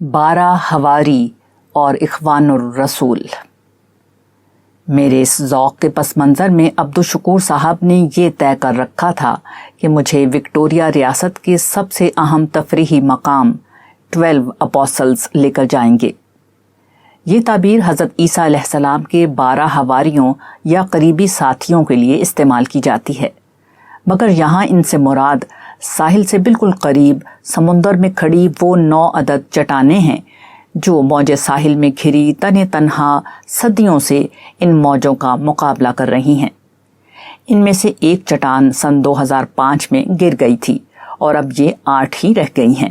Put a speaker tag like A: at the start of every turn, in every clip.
A: 12 حواری اور اخوان الرسول۔ میرے اس ذوق کے پس منظر میں عبدالشکور صاحب نے یہ طے کر رکھا تھا کہ مجھے وکٹوریہ ریاست کے سب سے اہم تفریحی مقام 12 اپوسلز لے کر جائیں گے۔ یہ تعبیر حضرت عیسیٰ علیہ السلام کے 12 حواریوں یا قریبی ساتھیوں کے لیے استعمال کی جاتی ہے، مگر یہاں ان سے مراد ساحل سے بالکل قریب سمندر میں کھڑی وہ 9 عدد چٹانیں ہیں جو موج ساحل میں گھری تن تنہا صدیوں سے ان موجوں کا مقابلہ کر رہی ہیں۔ ان میں سے ایک چٹان سن 2005 میں گر گئی تھی اور اب یہ 8 ہی رہ گئی ہیں۔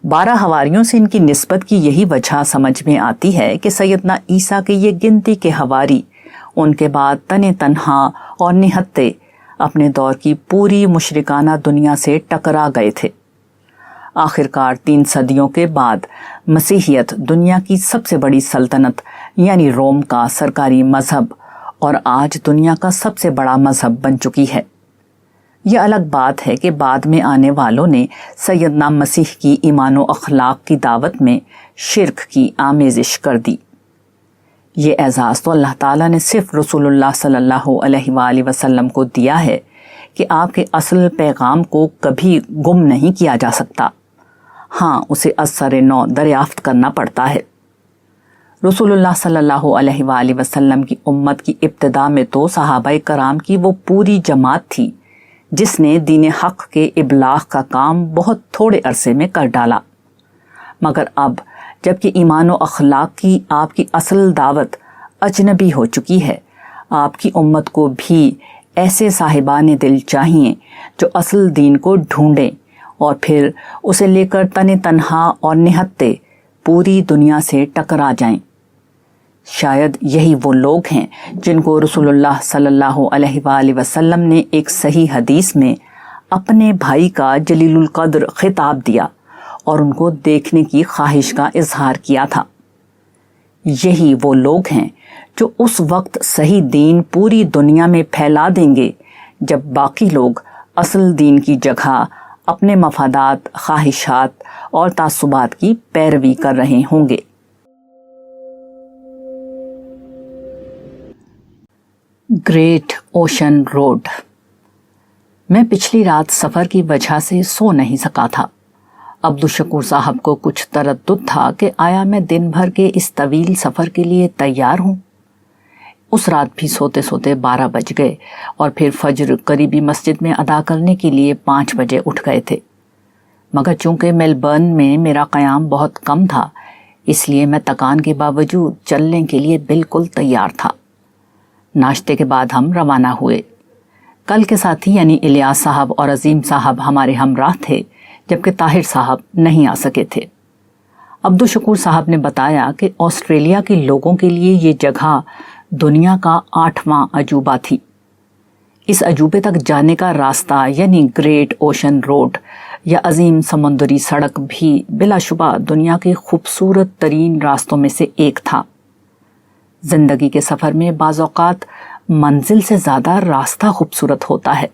A: 12 حواریوں سے ان کی نسبت کی یہی وجہ سمجھ میں آتی ہے کہ سیدنا عیسیٰ کے یہ گنتی کے حواری ان کے بعد تن تنہا اور نہتے اپنے دور کی پوری مشرکانہ دنیا سے ٹکرا گئے تھے۔ آخرکار 3 صدیوں کے بعد مسیحیت دنیا کی سب سے بڑی سلطنت یعنی روم کا سرکاری مذہب اور آج دنیا کا سب سے بڑا مذہب بن چکی ہے۔ یہ الگ بات ہے کہ بعد میں آنے والوں نے سیدنا مسیح کی ایمان و اخلاق کی دعوت میں شرک کی آمیزش کر دی۔ یہ اعزاز تو اللہ تعالیٰ نے صرف رسول اللہ صلی اللہ علیہ وآلہ وسلم کو دیا ہے کہ آپ کے اصل پیغام کو کبھی گم نہیں کیا جا سکتا، ہاں اسے از سر نو دریافت کرنا پڑتا ہے۔ رسول اللہ صلی اللہ علیہ وآلہ وسلم کی امت کی ابتدا میں تو صحابہ کرام کی وہ پوری جماعت تھی جس نے دین حق کے ابلاغ کا کام بہت تھوڑے عرصے میں کر ڈالا، مگر اب جبکہ ایمان و اخلاق کی آپ کی اصل دعوت اجنبی ہو چکی ہے، آپ کی امت کو بھی ایسے صاحبان دل چاہیے جو اصل دین کو ڈھونڈیں اور پھر اسے لے کر تن تنہا اور نہتے پوری دنیا سے ٹکرا جائیں۔ شاید یہی وہ لوگ ہیں جن کو رسول اللہ صلی اللہ علیہ وآلہ وسلم نے ایک صحیح حدیث میں اپنے بھائی کا جلیل القدر خطاب دیا اور ان کو دیکھنے کی خواہش کا اظہار کیا تھا۔ یہی وہ لوگ ہیں جو اس وقت صحیح دین پوری دنیا میں پھیلا دیں گے جب باقی لوگ اصل دین کی جگہ اپنے مفادات، خواہشات اور تعصبات کی پیروی کر رہے ہوں گے۔ Great ocean road. میں پچھلی رات سفر کی وجہ سے سو نہیں سکا تھا۔ عبدالشکور صاحب کو کچھ تردد تھا کہ آیا میں دن بھر کے اس طویل سفر کے لیے تیار ہوں۔ اس رات بھی سوتے سوتے 12 بج گئے اور پھر فجر قریبی مسجد میں ادا کرنے کے لیے 5 بجے اٹھ گئے تھے، مگر چونکہ میلبرن میں میرا قیام بہت کم تھا اس لیے میں تکان کے باوجود چلنے کے لیے بالکل تیار تھا۔ ناشتے کے بعد ہم روانہ ہوئے۔ کل کے ساتھی یعنی الیاس صاحب اور عظیم صاحب ہمارے ہمراہ تھے، جبکہ طاہر صاحب نہیں آ سکے تھے۔ عبدالشکور صاحب نے بتایا کہ آسٹریلیا کے لوگوں کے لیے یہ جگہ دنیا کا 8واں عجوبہ تھی۔ اس عجوبے تک جانے کا راستہ یعنی گریٹ اوشن روڈ یا عظیم سمندری سڑک بھی بلا شبہ دنیا کے خوبصورت ترین راستوں میں سے ایک تھا۔ زندگی کے سفر میں بعض اوقات منزل سے زیادہ راستہ خوبصورت ہوتا ہے۔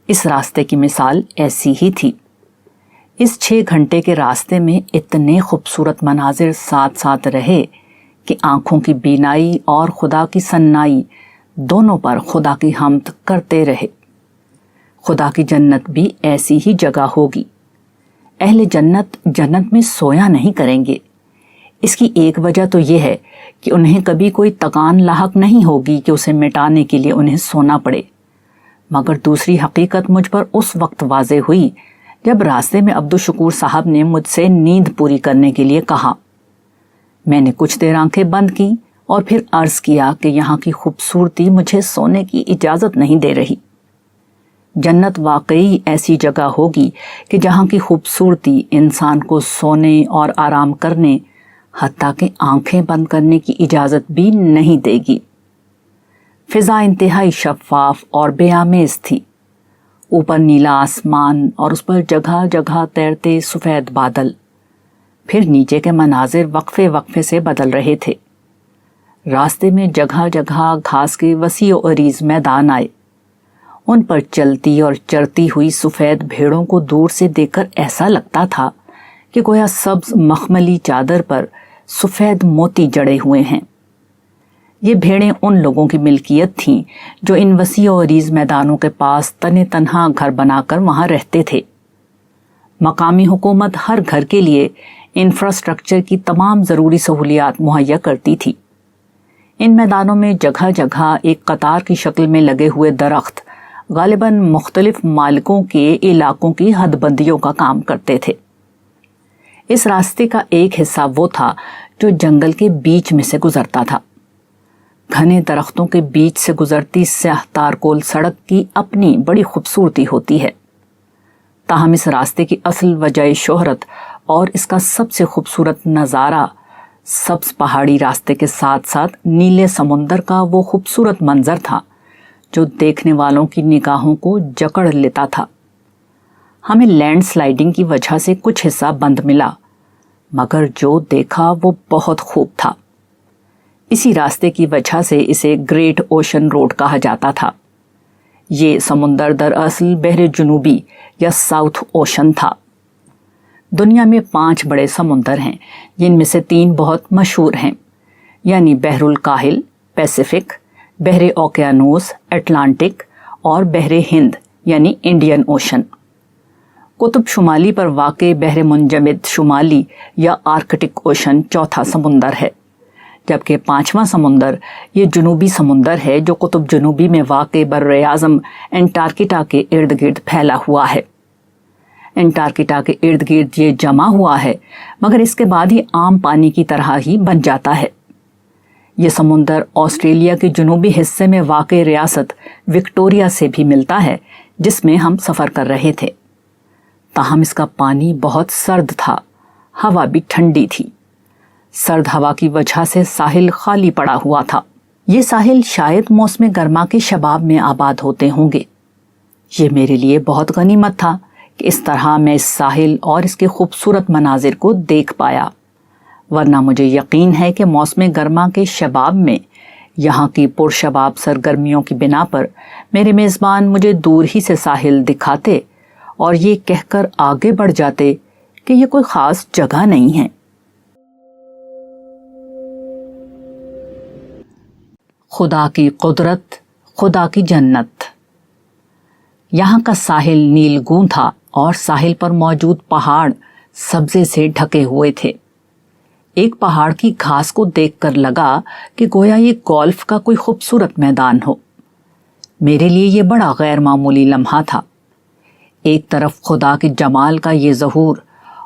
A: اس راستے کی مثال ایسی ہی تھی۔ اس 6 گھنٹے کے راستے میں اتنے خوبصورت مناظر ساتھ ساتھ رہے کہ آنکھوں کی بینائی اور خدا کی سنائی دونوں پر خدا کی حمد کرتے رہے۔ خدا کی جنت بھی ایسی ہی جگہ ہوگی۔ اہل جنت جنت میں سویا نہیں کریں گے۔ اس کی ایک وجہ تو یہ ہے کہ انہیں کبھی کوئی تکان لاحق نہیں ہوگی کہ اسے مٹانے کے لیے انہیں سونا پڑے، مگر دوسری حقیقت مجھ پر اس وقت واضح ہوئی جب راستے میں عبدالشکور صاحب نے مجھ سے نیند پوری کرنے کے لیے کہا۔ میں نے کچھ دیر آنکھیں بند کی اور پھر عرض کیا کہ یہاں کی خوبصورتی مجھے سونے کی اجازت نہیں دے رہی۔ جنت واقعی ایسی جگہ ہوگی کہ جہاں کی خوبصورتی انسان کو سونے اور آرام کرنے حتیٰ کہ آنکھیں بند کرنے کی اجازت بھی نہیں دے گی۔ فضا انتہائی شفاف اور بے آمیز تھی۔ اوپر نیلا آسمان اور اس پر جگہ جگہ تیرتے سفید بادل، پھر نیچے کے مناظر وقفے وقفے سے بدل رہے تھے۔ راستے میں جگہ جگہ گھاس کے وسیع و عریض میدان آئے۔ ان پر چلتی اور چرتی ہوئی سفید بھیڑوں کو دور سے دیکھ کر ایسا لگتا تھا کہ گویا سبز مخملی چادر پر سفید موتی جڑے ہوئے ہیں۔ یہ بھیڑیں ان لوگوں کی ملکیت تھیں جو ان وسیع و عریض میدانوں کے پاس تنے تنہا گھر بنا کر وہاں رہتے تھے۔ مقامی حکومت ہر گھر کے لیے انفراسٹرکچر کی تمام ضروری سہولیات مہیا کرتی تھی۔ ان میدانوں میں جگہ جگہ ایک قطار کی شکل میں لگے ہوئے درخت غالباً مختلف مالکوں کے علاقوں کی حد بندیوں کا کام کرتے تھے۔ اس راستے کا ایک حصہ وہ تھا جو جنگل کے بیچ میں سے گزرتا تھا۔ گھنے درختوں کے بیچ سے گزرتی سیاہ تارکول سڑک کی اپنی بڑی خوبصورتی ہوتی ہے، تاہم اس راستے کی اصل وجہ شہرت اور اس کا سب سے خوبصورت نظارہ سبز پہاڑی راستے کے ساتھ ساتھ نیلے سمندر کا وہ خوبصورت منظر تھا جو دیکھنے والوں کی نگاہوں کو جکڑ لیتا تھا۔ ہمیں لینڈ سلائیڈنگ کی وجہ سے کچھ حصہ بند ملا، مگر جو دیکھا وہ بہت خوب تھا۔ اسی راستے کی وجہ سے اسے گریٹ اوشن روڈ کہا جاتا تھا۔ یہ سمندر دراصل بحر جنوبی یا ساؤتھ اوشن تھا۔ دنیا میں 5 بڑے سمندر ہیں، جن میں سے 3 بہت مشہور ہیں، یعنی بحر الکاہل پیسیفک، بحر اوقیانوس اٹلانٹک اور بحر ہند یعنی انڈین اوشن۔ قطب شمالی پر واقع بحر منجمد شمالی یا آرکٹک اوشن چوتھا سمندر ہے، جبکہ 5واں سمندر یہ جنوبی سمندر ہے جو قطب جنوبی میں واقع بر اعظم انٹارکٹا کے ارد گرد پھیلا ہوا ہے۔ انٹارکٹا کے ارد گرد یہ جمع ہوا ہے، مگر اس کے بعد ہی عام پانی کی طرح ہی بن جاتا ہے۔ یہ سمندر آسٹریلیا کے جنوبی حصے میں واقع ریاست وکٹوریا سے بھی ملتا ہے، جس میں ہم سفر کر رہے تھے۔ تاہم اس کا پانی بہت سرد تھا، ہوا بھی ٹھنڈی تھی۔ سرد ہوا کی وجہ سے ساحل خالی پڑا ہوا تھا۔ یہ ساحل شاید موسم گرما کے شباب میں آباد ہوتے ہوں گے۔ یہ میرے لیے بہت غنیمت تھا کہ اس طرح میں اس ساحل اور اس کے خوبصورت مناظر کو دیکھ پایا، ورنہ مجھے یقین ہے کہ موسم گرما کے شباب میں یہاں کی پرشباب سرگرمیوں کی بنا پر میرے میزبان مجھے دور ہی سے ساحل دکھاتے اور یہ کہہ کر آگے بڑھ جاتے کہ یہ کوئی خاص جگہ نہیں ہے۔ خدا کی قدرت، خدا کی جنت۔ یہاں کا ساحل نیلگوں تھا اور ساحل پر موجود پہاڑ سبزے سے ڈھکے ہوئے تھے۔ ایک پہاڑ کی گھاس کو دیکھ کر لگا کہ گویا یہ گولف کا کوئی خوبصورت میدان ہو۔ میرے لیے یہ بڑا غیر معمولی لمحہ تھا۔ ایک طرف خدا کے جمال کا یہ ظہور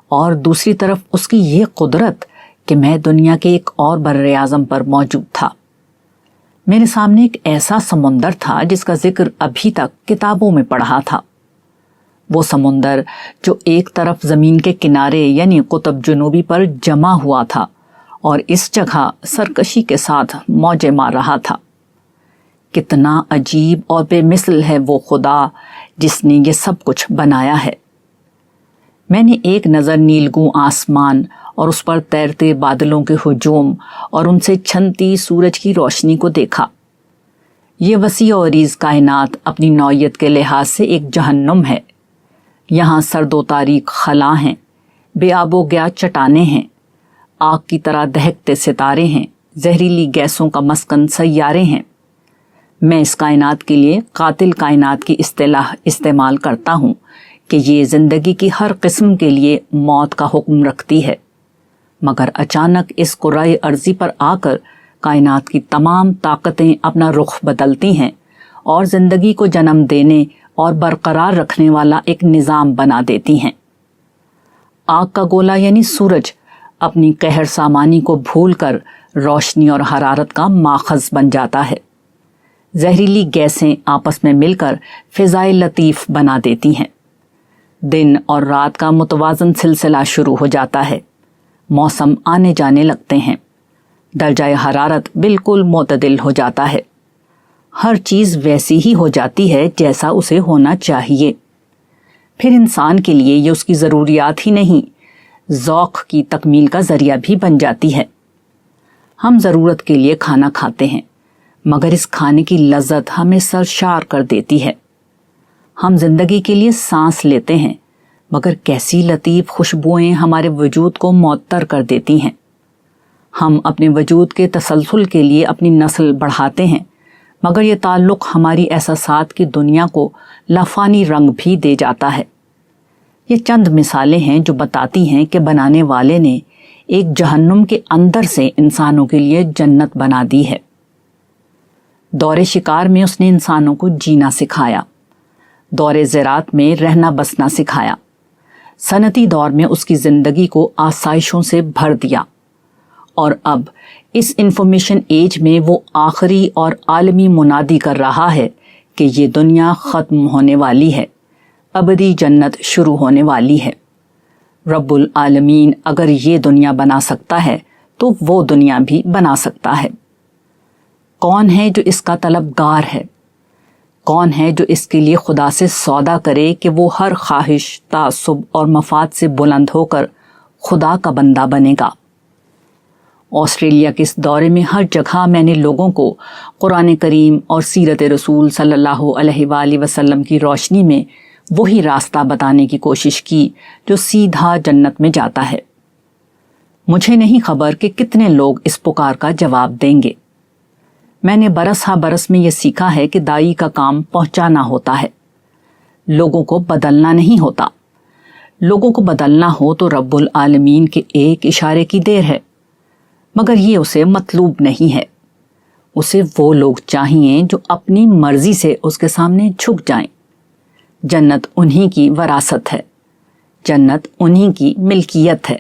A: اور دوسری طرف اس کی یہ قدرت کہ میں دنیا کے ایک اور بر اعظم پر موجود تھا۔ میرے سامنے ایک ایسا سمندر تھا جس کا ذکر ابھی تک کتابوں میں پڑھا تھا۔ وہ سمندر جو ایک طرف زمین کے کنارے یعنی قطب جنوبی پر جمع ہوا تھا اور اس جگہ سرکشی کے ساتھ موجیں مار رہا تھا۔ کتنا عجیب اور بے مثل ہے وہ خدا جس نے یہ سب کچھ بنایا ہے۔ میں نے ایک نظر نیلگوں آسمان اور اس پر تیرتے بادلوں کے ہجوم اور ان سے چھنتی سورج کی روشنی کو دیکھا۔ یہ وسیع و عریض کائنات اپنی نوعیت کے لحاظ سے ایک جہنم ہے۔ یہاں سرد و تاریک خلا ہیں، بے آب و گیا چٹانیں ہیں، آگ کی طرح دہکتے ستارے ہیں، زہریلی گیسوں کا مسکن سیارے ہیں۔ میں اس کائنات کے لیے قاتل کائنات کی اصطلاح استعمال کرتا ہوں کہ یہ زندگی کی ہر قسم کے لیے موت کا حکم رکھتی ہے، مگر اچانک اس کرۂ ارضی پر آ کر کائنات کی تمام طاقتیں اپنا رخ بدلتی ہیں اور زندگی کو جنم دینے اور برقرار رکھنے والا ایک نظام بنا دیتی ہیں۔ آگ کا گولا یعنی سورج اپنی قہر سامانی کو بھول کر روشنی اور حرارت کا ماخذ بن جاتا ہے۔ زہریلی گیسیں آپس میں مل کر فضائے لطیف بنا دیتی ہیں۔ دن اور رات کا متوازن سلسلہ شروع ہو جاتا ہے، موسم آنے جانے لگتے ہیں، درجہ حرارت بالکل معتدل ہو جاتا ہے، ہر چیز ویسی ہی ہو جاتی ہے جیسا اسے ہونا چاہیے۔ پھر انسان کے لیے یہ اس کی ضروریات ہی نہیں، ذوق کی تکمیل کا ذریعہ بھی بن جاتی ہے۔ ہم ضرورت کے لیے کھانا کھاتے ہیں، مگر اس کھانے کی لذت ہمیں سرشار کر دیتی ہے۔ ہم زندگی کے لیے سانس لیتے ہیں، مگر کیسی لطیف خوشبوئیں ہمارے وجود کو معطر کر دیتی ہیں۔ ہم اپنے وجود کے تسلسل کے لیے اپنی نسل بڑھاتے ہیں، مگر یہ تعلق ہماری احساسات کی دنیا کو لافانی رنگ بھی دے جاتا ہے۔ یہ چند مثالیں ہیں جو بتاتی ہیں کہ بنانے والے نے ایک جہنم کے اندر سے انسانوں کے لیے جنت بنا دی ہے۔ دور شکار میں اس نے انسانوں کو جینا سکھایا، دور زراعت میں رہنا بسنا سکھایا، صنعتی دور میں اس کی زندگی کو آسائشوں سے بھر دیا، اور اب اس انفارمیشن ایج میں وہ آخری اور عالمی منادی کر رہا ہے کہ یہ دنیا ختم ہونے والی ہے، ابدی جنت شروع ہونے والی ہے۔ رب العالمین اگر یہ دنیا بنا سکتا ہے تو وہ دنیا بھی بنا سکتا ہے۔ کون ہے جو اس کا طلبگار ہے؟ کون ہے جو اس کے لیے خدا سے سودا کرے کہ وہ ہر خواہش، تعصب اور مفاد سے بلند ہو کر خدا کا بندہ بنے گا؟ آسٹریلیا کے اس دورے میں ہر جگہ میں نے لوگوں کو قرآن کریم اور سیرت رسول صلی اللہ علیہ وآلہ وسلم کی روشنی میں وہی راستہ بتانے کی کوشش کی جو سیدھا جنت میں جاتا ہے۔ مجھے نہیں خبر کہ کتنے لوگ اس پکار کا جواب دیں گے۔ میں نے برس ہا برس میں یہ سیکھا ہے کہ دائی کا کام پہنچانا ہوتا ہے، لوگوں کو بدلنا نہیں ہوتا۔ لوگوں کو بدلنا ہو تو رب العالمین کے ایک اشارے کی دیر ہے، مگر یہ اسے مطلوب نہیں ہے۔ اسے وہ لوگ چاہیے جو اپنی مرضی سے اس کے سامنے جھک جائیں۔ جنت انہی کی وراثت ہے، جنت انہی کی ملکیت ہے۔